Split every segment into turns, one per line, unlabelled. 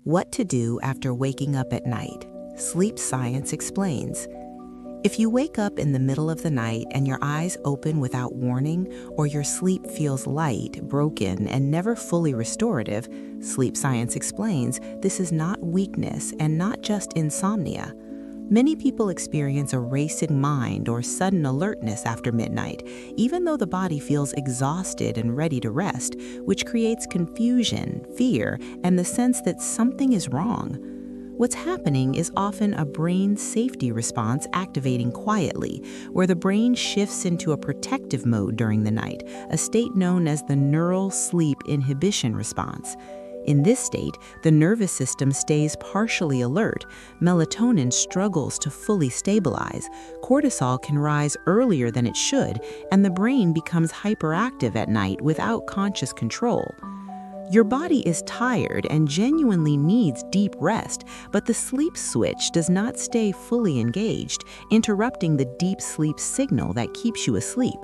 What to do after waking up at night. Sleep science explains. If you wake up in the middle of the night and your eyes open without warning, or your sleep feels light, broken, and never fully restorative, sleep science explains this is not weakness and not just insomnia. Many people experience a racing mind or sudden alertness after midnight, even though the body feels exhausted and ready to rest, which creates confusion, fear, and the sense that something is wrong. What's happening is often a brain safety response activating quietly, where the brain shifts into a protective mode during the night, a state known as the Neural Sleep Inhibition Response. In this state, the nervous system stays partially alert, melatonin struggles to fully stabilize, cortisol can rise earlier than it should, and the brain becomes hyperactive at night without conscious control. Your body is tired and genuinely needs deep rest, but the sleep switch does not stay fully engaged, interrupting the deep sleep signal that keeps you asleep.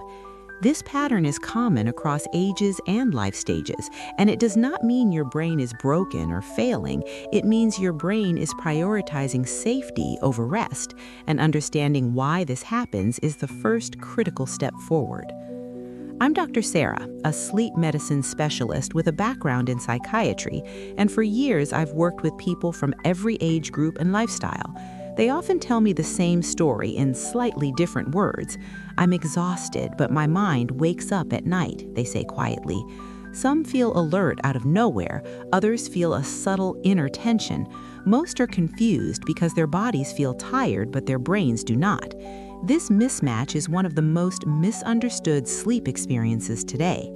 This pattern is common across ages and life stages, and it does not mean your brain is broken or failing. It means your brain is prioritizing safety over rest, and understanding why this happens is the first critical step forward. I'm Dr. Sarah, a sleep medicine specialist with a background in psychiatry, and for years I've worked with people from every age group and lifestyle. They often tell me the same story in slightly different words. I'm exhausted, but my mind wakes up at night, they say quietly. Some feel alert out of nowhere, others feel a subtle inner tension. Most are confused because their bodies feel tired, but their brains do not. This mismatch is one of the most misunderstood sleep experiences today.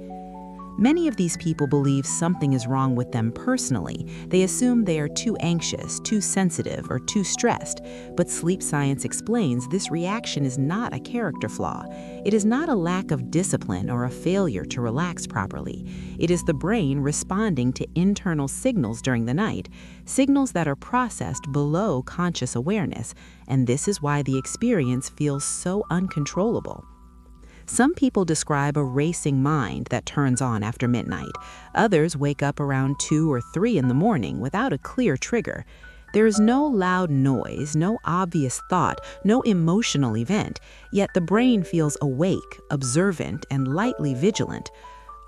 Many of these people believe something is wrong with them personally. They assume they are too anxious, too sensitive, or too stressed. But sleep science explains this reaction is not a character flaw. It is not a lack of discipline or a failure to relax properly. It is the brain responding to internal signals during the night, signals that are processed below conscious awareness, and this is why the experience feels so uncontrollable. Some people describe a racing mind that turns on after midnight. Others wake up around 2 or 3 in the morning without a clear trigger. There is no loud noise, no obvious thought, no emotional event, yet the brain feels awake, observant, and lightly vigilant.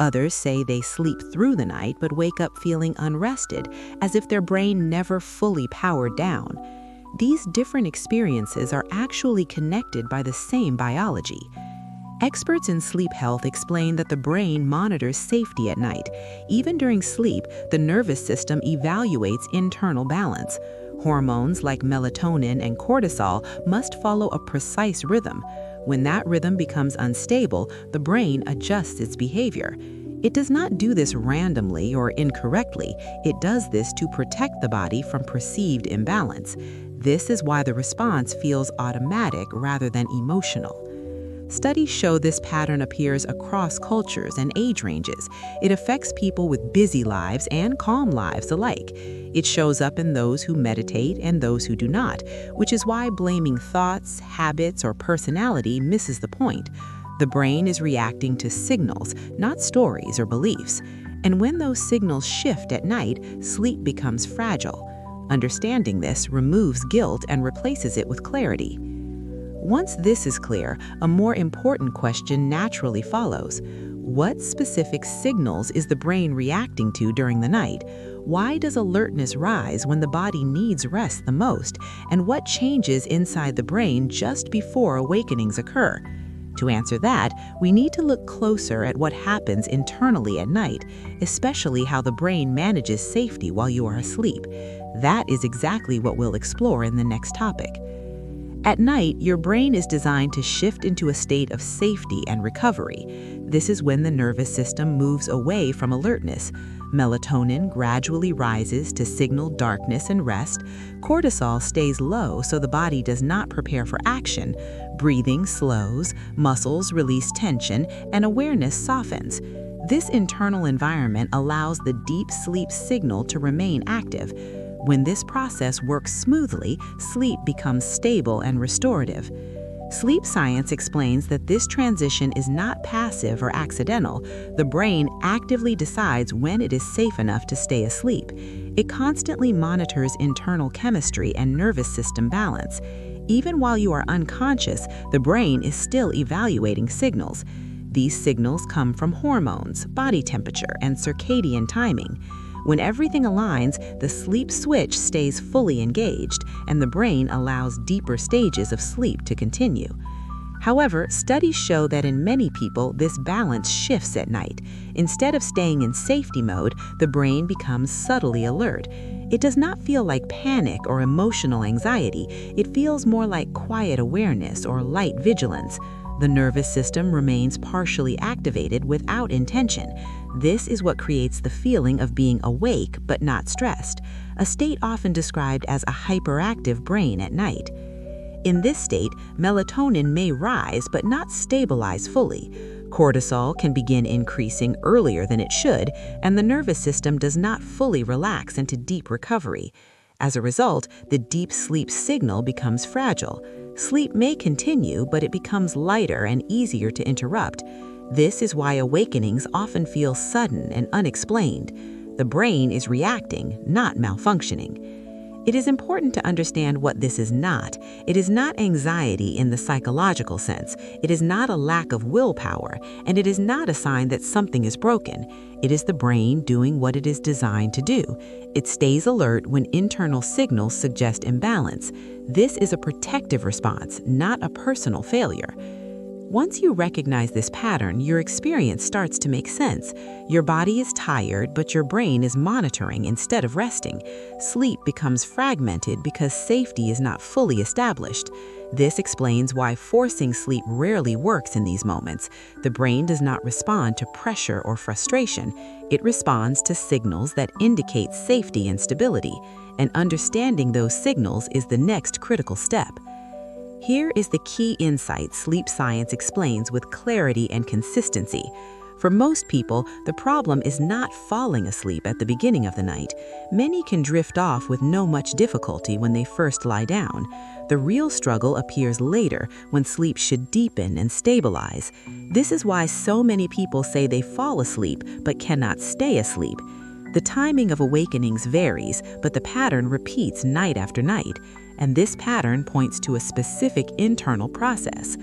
Others say they sleep through the night but wake up feeling unrested, as if their brain never fully powered down. These different experiences are actually connected by the same biology. Experts in sleep health explain that the brain monitors safety at night. Even during sleep, the nervous system evaluates internal balance. Hormones like melatonin and cortisol must follow a precise rhythm. When that rhythm becomes unstable, the brain adjusts its behavior. It does not do this randomly or incorrectly. It does this to protect the body from perceived imbalance. This is why the response feels automatic rather than emotional. Studies show this pattern appears across cultures and age ranges. It affects people with busy lives and calm lives alike. It shows up in those who meditate and those who do not, which is why blaming thoughts, habits, or personality misses the point. The brain is reacting to signals, not stories or beliefs. And when those signals shift at night, sleep becomes fragile. Understanding this removes guilt and replaces it with clarity. Once this is clear, a more important question naturally follows. What specific signals is the brain reacting to during the night? Why does alertness rise when the body needs rest the most? And what changes inside the brain just before awakenings occur? To answer that, we need to look closer at what happens internally at night, especially how the brain manages safety while you are asleep. That is exactly what we'll explore in the next topic. At night, your brain is designed to shift into a state of safety and recovery. This is when the nervous system moves away from alertness. Melatonin gradually rises to signal darkness and rest. Cortisol stays low so the body does not prepare for action. Breathing slows, muscles release tension, and awareness softens. This internal environment allows the deep sleep signal to remain active. When this process works smoothly, sleep becomes stable and restorative. Sleep science explains that this transition is not passive or accidental. The brain actively decides when it is safe enough to stay asleep. It constantly monitors internal chemistry and nervous system balance. Even while you are unconscious, the brain is still evaluating signals. These signals come from hormones, body temperature, and circadian timing. When everything aligns, the sleep switch stays fully engaged, and the brain allows deeper stages of sleep to continue. However, studies show that in many people, this balance shifts at night. Instead of staying in safety mode, the brain becomes subtly alert. It does not feel like panic or emotional anxiety. It feels more like quiet awareness or light vigilance. The nervous system remains partially activated without intention. This is what creates the feeling of being awake but not stressed, a state often described as a hyperactive brain at night. In this state, melatonin may rise but not stabilize fully. Cortisol can begin increasing earlier than it should, and the nervous system does not fully relax into deep recovery. As a result, the deep sleep signal becomes fragile. Sleep may continue, but it becomes lighter and easier to interrupt. This is why awakenings often feel sudden and unexplained. The brain is reacting, not malfunctioning. It is important to understand what this is not. It is not anxiety in the psychological sense. It is not a lack of willpower, and it is not a sign that something is broken. It is the brain doing what it is designed to do. It stays alert when internal signals suggest imbalance. This is a protective response, not a personal failure. Once you recognize this pattern, your experience starts to make sense. Your body is tired, but your brain is monitoring instead of resting. Sleep becomes fragmented because safety is not fully established. This explains why forcing sleep rarely works in these moments. The brain does not respond to pressure or frustration. It responds to signals that indicate safety and stability, and understanding those signals is the next critical step. Here is the key insight sleep science explains with clarity and consistency. For most people, the problem is not falling asleep at the beginning of the night. Many can drift off with no much difficulty when they first lie down. The real struggle appears later, when sleep should deepen and stabilize. This is why so many people say they fall asleep but cannot stay asleep. The timing of awakenings varies, but the pattern repeats night after night. And this pattern points to a specific internal process.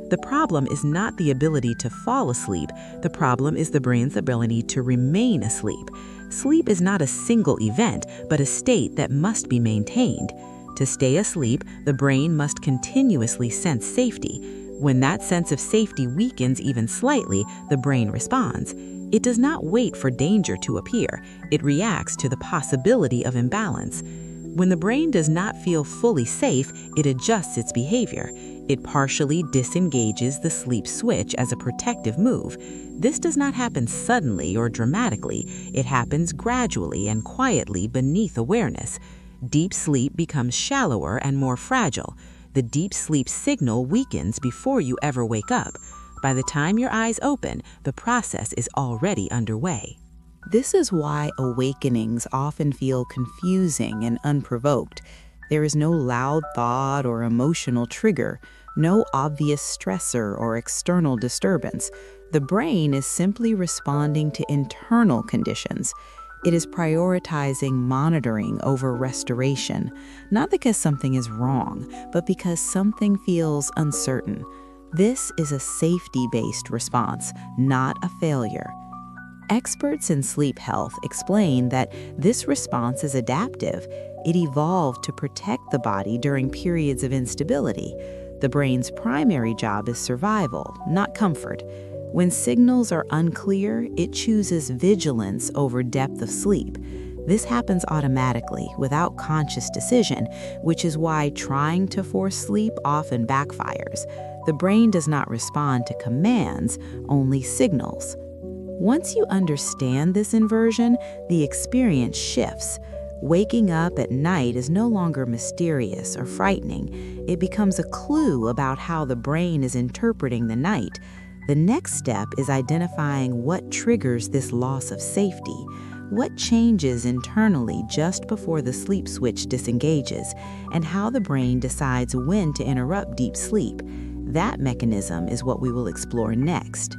The problem is not the ability to fall asleep. The problem is the brain's ability to remain asleep. Sleep is not a single event, but a state that must be maintained. To stay asleep, the brain must continuously sense safety. When that sense of safety weakens even slightly, the brain responds. It does not wait for danger to appear. It reacts to the possibility of imbalance. When the brain does not feel fully safe, it adjusts its behavior. It partially disengages the sleep switch as a protective move. This does not happen suddenly or dramatically. It happens gradually and quietly beneath awareness. Deep sleep becomes shallower and more fragile. The deep sleep signal weakens before you ever wake up. By the time your eyes open, the process is already underway. This is why awakenings often feel confusing and unprovoked. There is no loud thought or emotional trigger, no obvious stressor or external disturbance. The brain is simply responding to internal conditions. It is prioritizing monitoring over restoration, not because something is wrong, but because something feels uncertain. This is a safety-based response, not a failure. Experts in sleep health explain that this response is adaptive. It evolved to protect the body during periods of instability. The brain's primary job is survival, not comfort. When signals are unclear, it chooses vigilance over depth of sleep. This happens automatically, without conscious decision, which is why trying to force sleep often backfires. The brain does not respond to commands, only signals. Once you understand this inversion, the experience shifts. Waking up at night is no longer mysterious or frightening. It becomes a clue about how the brain is interpreting the night. The next step is identifying what triggers this loss of safety. What changes internally just before the sleep switch disengages, and how the brain decides when to interrupt deep sleep. That mechanism is what we will explore next.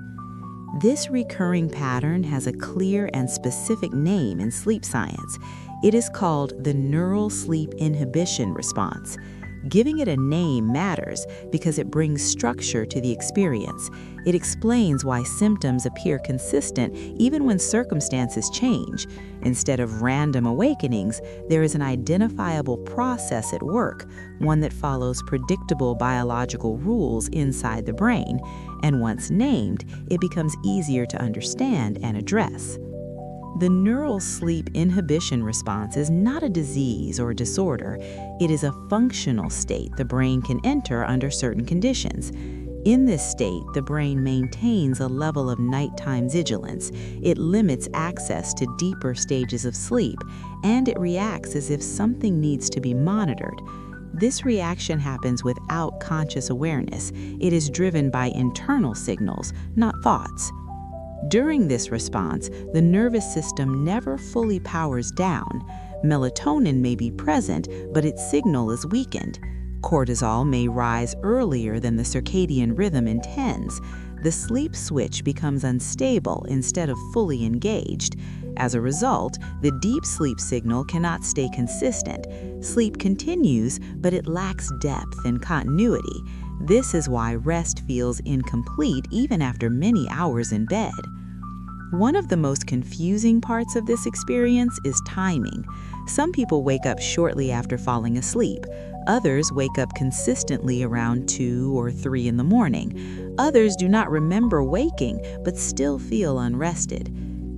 This recurring pattern has a clear and specific name in sleep science. It is called the Neural Sleep Inhibition Response. Giving it a name matters because it brings structure to the experience. It explains why symptoms appear consistent even when circumstances change. Instead of random awakenings, there is an identifiable process at work, one that follows predictable biological rules inside the brain, and once named, it becomes easier to understand and address. The neural sleep inhibition response is not a disease or disorder. It is a functional state the brain can enter under certain conditions. In this state, the brain maintains a level of nighttime vigilance. It limits access to deeper stages of sleep, and it reacts as if something needs to be monitored. This reaction happens without conscious awareness. It is driven by internal signals, not thoughts. During this response, the nervous system never fully powers down. Melatonin may be present, but its signal is weakened. Cortisol may rise earlier than the circadian rhythm intends. The sleep switch becomes unstable instead of fully engaged. As a result, the deep sleep signal cannot stay consistent. Sleep continues, but it lacks depth and continuity. This is why rest feels incomplete even after many hours in bed. One of the most confusing parts of this experience is timing. Some people wake up shortly after falling asleep. Others wake up consistently around 2 or 3 in the morning. Others do not remember waking but still feel unrested.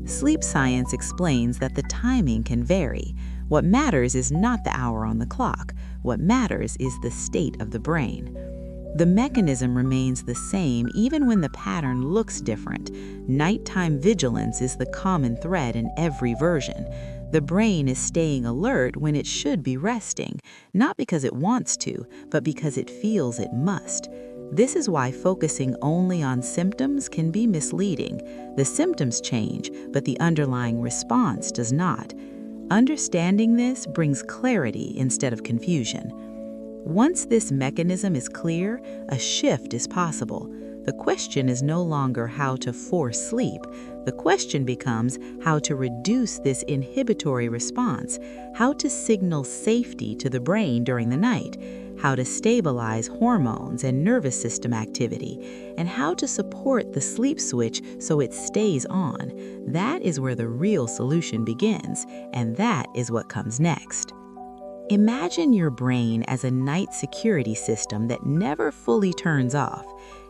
Sleep science explains that the timing can vary. What matters is not the hour on the clock. What matters is the state of the brain. The mechanism remains the same even when the pattern looks different. Nighttime vigilance is the common thread in every version. The brain is staying alert when it should be resting, not because it wants to, but because it feels it must. This is why focusing only on symptoms can be misleading. The symptoms change, but the underlying response does not. Understanding this brings clarity instead of confusion. Once this mechanism is clear, a shift is possible. The question is no longer how to force sleep. The question becomes how to reduce this inhibitory response, how to signal safety to the brain during the night, how to stabilize hormones and nervous system activity, and how to support the sleep switch so it stays on. That is where the real solution begins, and that is what comes next. Imagine your brain as a night security system that never fully turns off.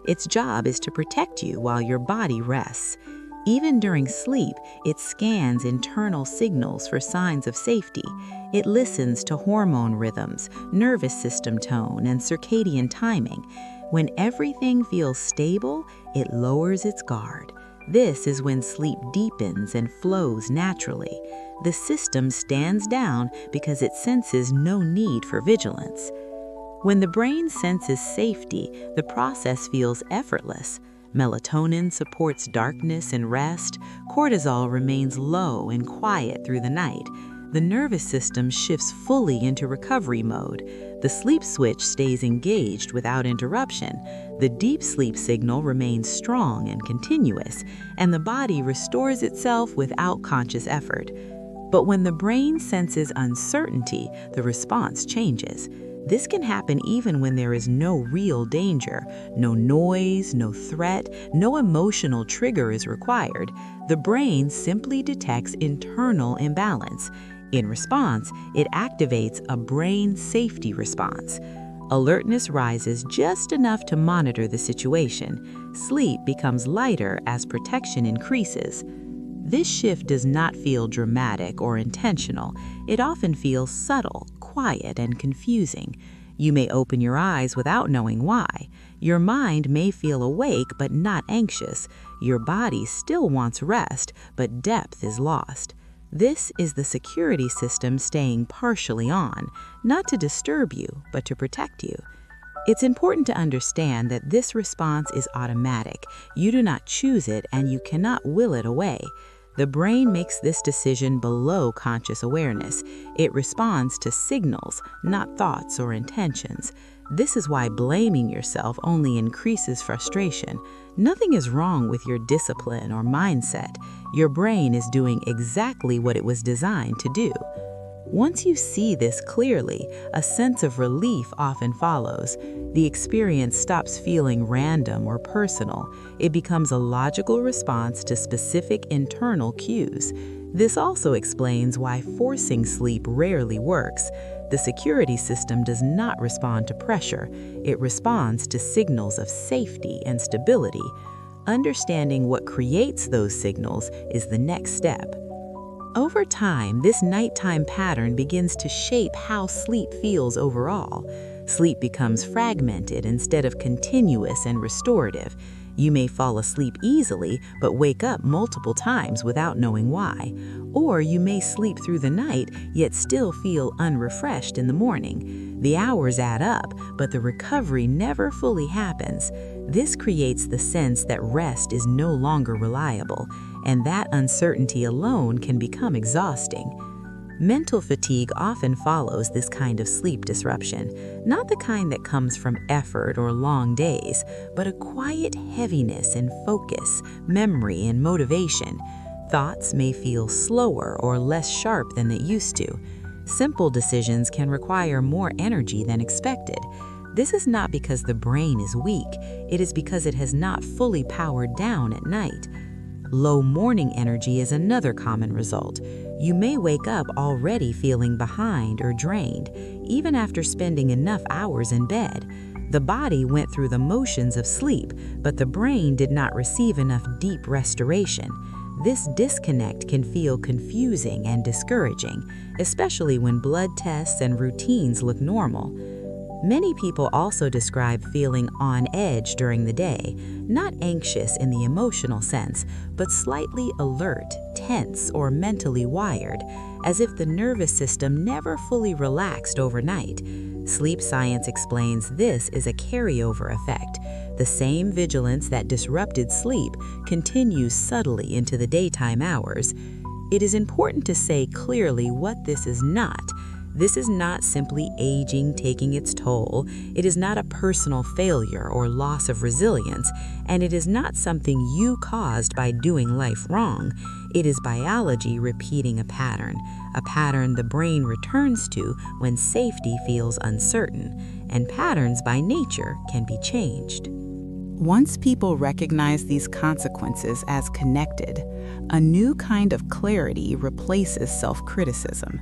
Its job is to protect you while your body rests. Even during sleep, it scans internal signals for signs of safety. It listens to hormone rhythms, nervous system tone, and circadian timing. When everything feels stable, it lowers its guard. This is when sleep deepens and flows naturally. The system stands down because it senses no need for vigilance. When the brain senses safety, the process feels effortless. Melatonin supports darkness and rest. Cortisol remains low and quiet through the night. The nervous system shifts fully into recovery mode. The sleep switch stays engaged without interruption. The deep sleep signal remains strong and continuous, and the body restores itself without conscious effort. But when the brain senses uncertainty, the response changes. This can happen even when there is no real danger, no noise, no threat, no emotional trigger is required. The brain simply detects internal imbalance. In response, it activates a brain safety response. Alertness rises just enough to monitor the situation. Sleep becomes lighter as protection increases. This shift does not feel dramatic or intentional. It often feels subtle, quiet, and confusing. You may open your eyes without knowing why. Your mind may feel awake but not anxious. Your body still wants rest, but depth is lost. This is the security system staying partially on, not to disturb you, but to protect you. It's important to understand that this response is automatic. You do not choose it, and you cannot will it away. The brain makes this decision below conscious awareness. It responds to signals, not thoughts or intentions. This is why blaming yourself only increases frustration. Nothing is wrong with your discipline or mindset. Your brain is doing exactly what it was designed to do. Once you see this clearly, a sense of relief often follows. The experience stops feeling random or personal. It becomes a logical response to specific internal cues. This also explains why forcing sleep rarely works. The security system does not respond to pressure. It responds to signals of safety and stability. Understanding what creates those signals is the next step. Over time, this nighttime pattern begins to shape how sleep feels overall. Sleep becomes fragmented instead of continuous and restorative. You may fall asleep easily but wake up multiple times without knowing why. Or you may sleep through the night yet still feel unrefreshed in the morning. The hours add up, but the recovery never fully happens. This creates the sense that rest is no longer reliable, and that uncertainty alone can become exhausting. Mental fatigue often follows this kind of sleep disruption, not the kind that comes from effort or long days, but a quiet heaviness in focus, memory, and motivation. Thoughts may feel slower or less sharp than they used to. Simple decisions can require more energy than expected. This is not because the brain is weak, it is because it has not fully powered down at night. Low morning energy is another common result. You may wake up already feeling behind or drained, even after spending enough hours in bed. The body went through the motions of sleep, but the brain did not receive enough deep restoration. This disconnect can feel confusing and discouraging, especially when blood tests and routines look normal. Many people also describe feeling on edge during the day, not anxious in the emotional sense, but slightly alert, tense, or mentally wired, as if the nervous system never fully relaxed overnight. Sleep science explains this is a carryover effect. The same vigilance that disrupted sleep continues subtly into the daytime hours. It is important to say clearly what this is not. This is not simply aging taking its toll. It is not a personal failure or loss of resilience, and it is not something you caused by doing life wrong. It is biology repeating a pattern the brain returns to when safety feels uncertain, and patterns by nature can be changed. Once people recognize these consequences as connected, a new kind of clarity replaces self-criticism.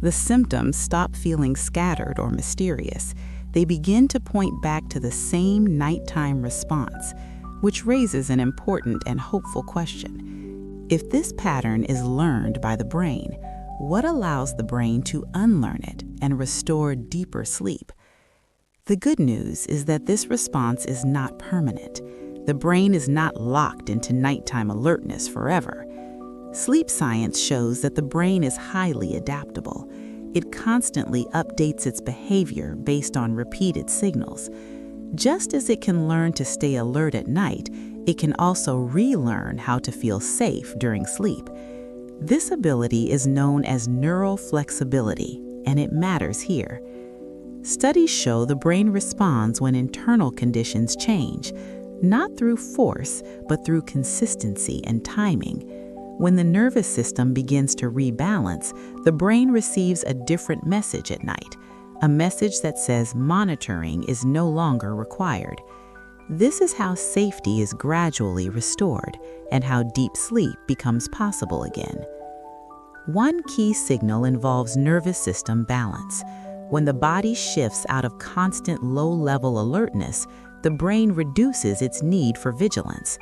The symptoms stop feeling scattered or mysterious. They begin to point back to the same nighttime response, which raises an important and hopeful question. If this pattern is learned by the brain, what allows the brain to unlearn it and restore deeper sleep? The good news is that this response is not permanent. The brain is not locked into nighttime alertness forever. Sleep science shows that the brain is highly adaptable. It constantly updates its behavior based on repeated signals. Just as it can learn to stay alert at night, it can also relearn how to feel safe during sleep. This ability is known as neural flexibility, and it matters here. Studies show the brain responds when internal conditions change, not through force, but through consistency and timing. When the nervous system begins to rebalance, the brain receives a different message at night, a message that says monitoring is no longer required. This is how safety is gradually restored and how deep sleep becomes possible again. One key signal involves nervous system balance. When the body shifts out of constant low-level alertness, the brain reduces its need for vigilance.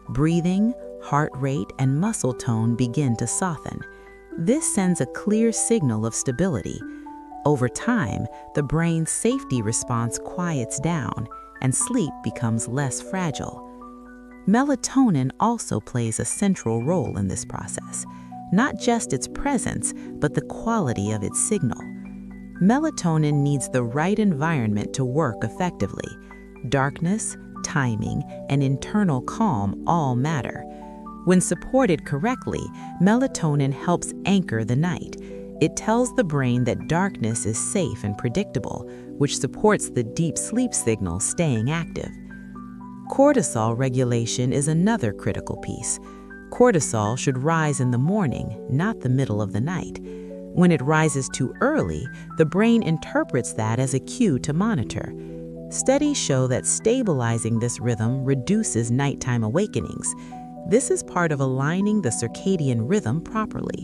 Breathing, heart rate, and muscle tone begin to soften. This sends a clear signal of stability. Over time, the brain's safety response quiets down, and sleep becomes less fragile. Melatonin also plays a central role in this process, not just its presence, but the quality of its signal. Melatonin needs the right environment to work effectively. Darkness, timing, and internal calm all matter. When supported correctly, melatonin helps anchor the night. It tells the brain that darkness is safe and predictable, which supports the deep sleep signal staying active. Cortisol regulation is another critical piece. Cortisol should rise in the morning, not the middle of the night. When it rises too early, the brain interprets that as a cue to monitor. Studies show that stabilizing this rhythm reduces nighttime awakenings. This is part of aligning the circadian rhythm properly.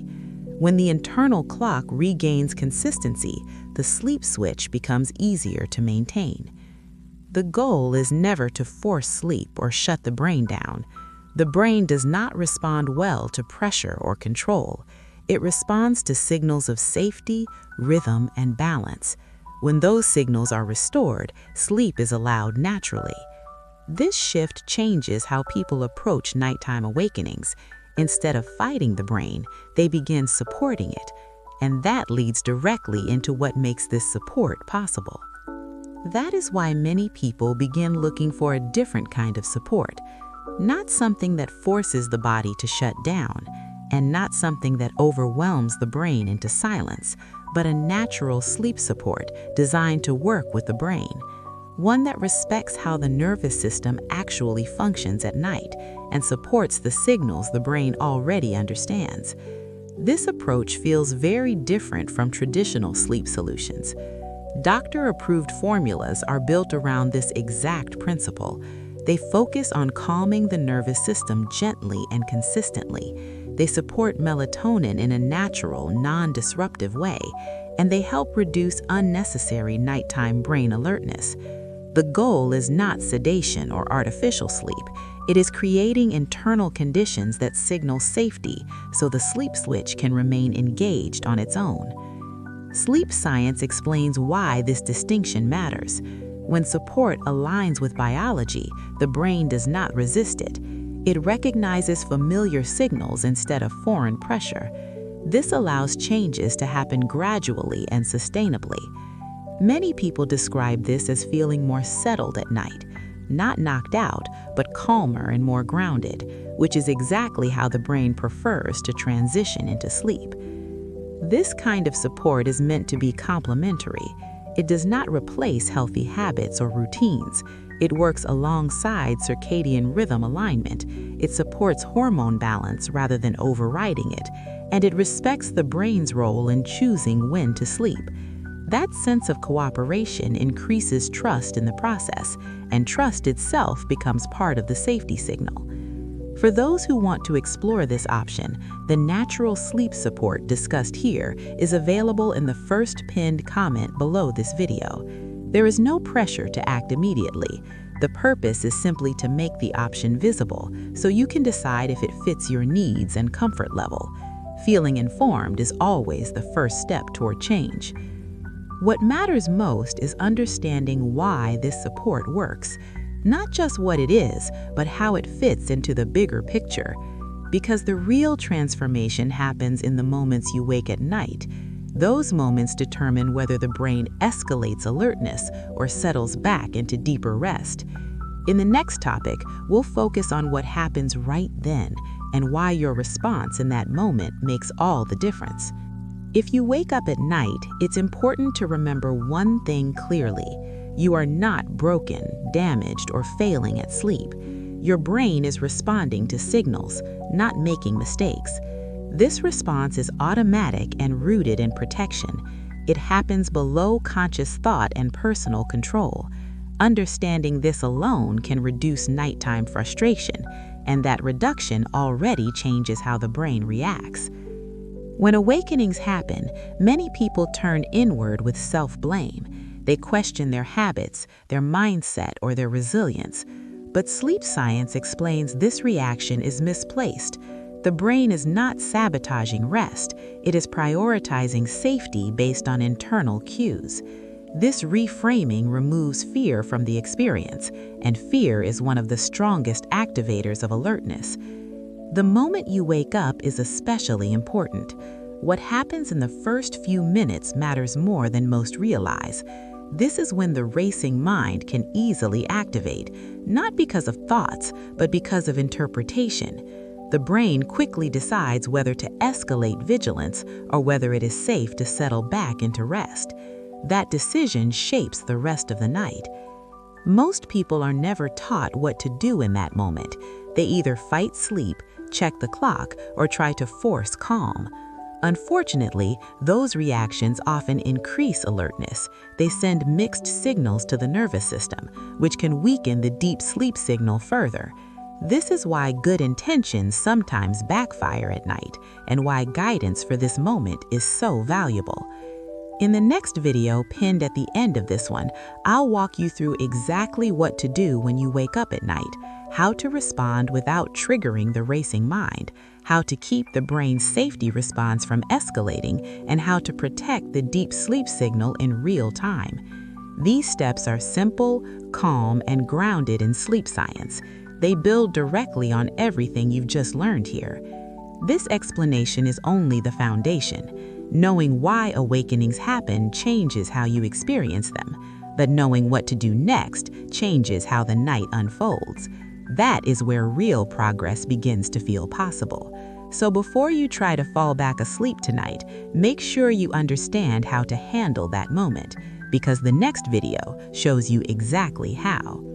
When the internal clock regains consistency, the sleep switch becomes easier to maintain. The goal is never to force sleep or shut the brain down. The brain does not respond well to pressure or control. It responds to signals of safety, rhythm, and balance. When those signals are restored, sleep is allowed naturally. This shift changes how people approach nighttime awakenings. Instead of fighting the brain, they begin supporting it, and that leads directly into what makes this support possible. That is why many people begin looking for a different kind of support, not something that forces the body to shut down, and not something that overwhelms the brain into silence, but a natural sleep support designed to work with the brain, one that respects how the nervous system actually functions at night and supports the signals the brain already understands. This approach feels very different from traditional sleep solutions. Doctor-approved formulas are built around this exact principle. They focus on calming the nervous system gently and consistently. They support melatonin in a natural, non-disruptive way, and they help reduce unnecessary nighttime brain alertness. The goal is not sedation or artificial sleep. It is creating internal conditions that signal safety so the sleep switch can remain engaged on its own. Sleep science explains why this distinction matters. When support aligns with biology, the brain does not resist it. It recognizes familiar signals instead of foreign pressure. This allows changes to happen gradually and sustainably. Many people describe this as feeling more settled at night, not knocked out, but calmer and more grounded, which is exactly how the brain prefers to transition into sleep. This kind of support is meant to be complementary. It does not replace healthy habits or routines. It works alongside circadian rhythm alignment. It supports hormone balance rather than overriding it, and it respects the brain's role in choosing when to sleep. That sense of cooperation increases trust in the process, and trust itself becomes part of the safety signal. For those who want to explore this option, the natural sleep support discussed here is available in the first pinned comment below this video. There is no pressure to act immediately. The purpose is simply to make the option visible so you can decide if it fits your needs and comfort level. Feeling informed is always the first step toward change. What matters most is understanding why this support works. Not just what it is, but how it fits into the bigger picture. Because the real transformation happens in the moments you wake at night. Those moments determine whether the brain escalates alertness or settles back into deeper rest. In the next topic, we'll focus on what happens right then and why your response in that moment makes all the difference. If you wake up at night, it's important to remember one thing clearly. You are not broken, damaged, or failing at sleep. Your brain is responding to signals, not making mistakes. This response is automatic and rooted in protection. It happens below conscious thought and personal control. Understanding this alone can reduce nighttime frustration, and that reduction already changes how the brain reacts. When awakenings happen, many people turn inward with self-blame. They question their habits, their mindset, or their resilience. But sleep science explains this reaction is misplaced. The brain is not sabotaging rest. It is prioritizing safety based on internal cues. This reframing removes fear from the experience, and fear is one of the strongest activators of alertness. The moment you wake up is especially important. What happens in the first few minutes matters more than most realize. This is when the racing mind can easily activate, not because of thoughts, but because of interpretation. The brain quickly decides whether to escalate vigilance or whether it is safe to settle back into rest. That decision shapes the rest of the night. Most people are never taught what to do in that moment. They either fight sleep, check the clock, or try to force calm. Unfortunately, those reactions often increase alertness. They send mixed signals to the nervous system, which can weaken the deep sleep signal further. This is why good intentions sometimes backfire at night, and why guidance for this moment is so valuable. In the next video pinned at the end of this one, I'll walk you through exactly what to do when you wake up at night, how to respond without triggering the racing mind, how to keep the brain's safety response from escalating, and how to protect the deep sleep signal in real time. These steps are simple, calm, and grounded in sleep science. They build directly on everything you've just learned here. This explanation is only the foundation. Knowing why awakenings happen changes how you experience them, but knowing what to do next changes how the night unfolds. That is where real progress begins to feel possible. So before you try to fall back asleep tonight, make sure you understand how to handle that moment, because the next video shows you exactly how.